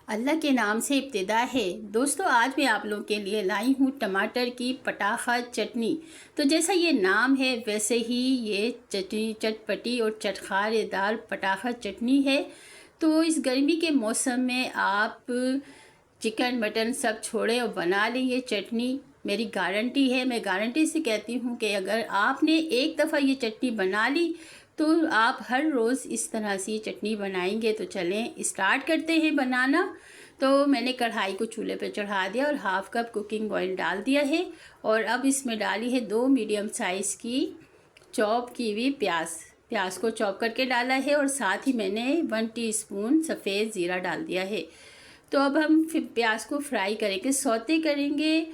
अल्लाह के नाम से इब्तिदा है। दोस्तों, आज मैं आप लोगों के लिए लाई हूँ टमाटर की पटाखा चटनी। तो जैसा ये नाम है वैसे ही ये चटनी चटपटी और चटखारेदार पटाखा चटनी है। तो इस गर्मी के मौसम में आप चिकन मटन सब छोड़ें और बना लें ये चटनी। मेरी गारंटी है, मैं गारंटी से कहती हूँ कि अगर आपने एक दफ़ा ये चटनी बना ली तो आप हर रोज़ इस तरह से चटनी बनाएंगे। तो चलें स्टार्ट करते हैं बनाना। तो मैंने कढ़ाई को चूल्हे पर चढ़ा दिया और हाफ़ कप कुकिंग ऑयल डाल दिया है और अब इसमें डाली है 2 मीडियम साइज़ की चॉप की हुई प्याज को चॉप करके डाला है और साथ ही मैंने 1 टीस्पून सफ़ेद ज़ीरा डाल दिया है। तो अब हम फिर प्याज को फ्राई करेंगे, सौते करेंगे,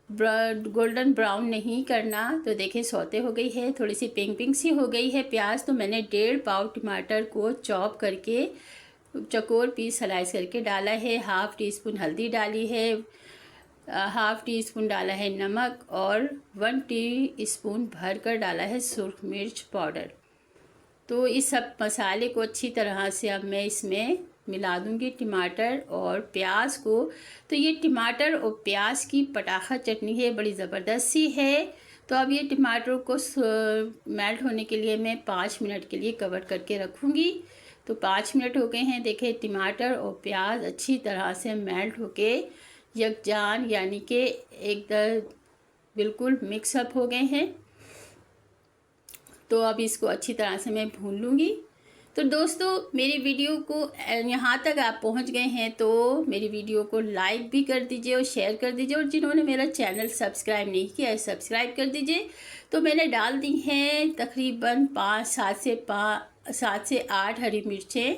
गोल्डन ब्राउन नहीं करना। तो देखिए सौते हो गई है, थोड़ी सी पिंक सी हो गई है प्याज। तो मैंने 1.5 पाव टमाटर को चॉप करके चौकोर पीस स्लाइस करके डाला है। हाफ़ टी स्पून हल्दी डाली है, हाफ़ टी स्पून डाला है नमक और 1 टीस्पून भरकर डाला है सुर्ख मिर्च पाउडर। तो इस सब मसाले को अच्छी तरह से अब मैं इसमें मिला दूंगी टमाटर और प्याज को। तो ये टमाटर और प्याज की पटाखा चटनी है, बड़ी ज़बरदस्त सी है। तो अब ये टमाटर को मेल्ट होने के लिए मैं 5 मिनट के लिए कवर करके रखूँगी। तो 5 मिनट हो गए हैं। देखें टमाटर और प्याज अच्छी तरह से मेल्ट होके यकजान यानी कि एकदम बिल्कुल मिक्सअप हो गए हैं। तो अब इसको अच्छी तरह से मैं भून लूँगी। तो दोस्तों, मेरी वीडियो को यहाँ तक आप पहुँच गए हैं तो मेरी वीडियो को लाइक भी कर दीजिए और शेयर कर दीजिए, और जिन्होंने मेरा चैनल सब्सक्राइब नहीं किया है सब्सक्राइब कर दीजिए। तो मैंने डाल दी हैं तकरीबन 7 से 8 हरी मिर्चें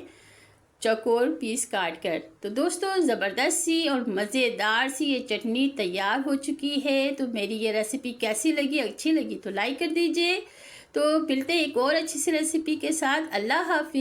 चौकोर पीस काट कर। तो दोस्तों, ज़बरदस्त सी और मज़ेदार सी ये चटनी तैयार हो चुकी है। तो मेरी ये रेसिपी कैसी लगी, अच्छी लगी तो लाइक कर दीजिए। तो मिलते हैं एक और अच्छी सी रेसिपी के साथ। अल्लाह हाफिज़।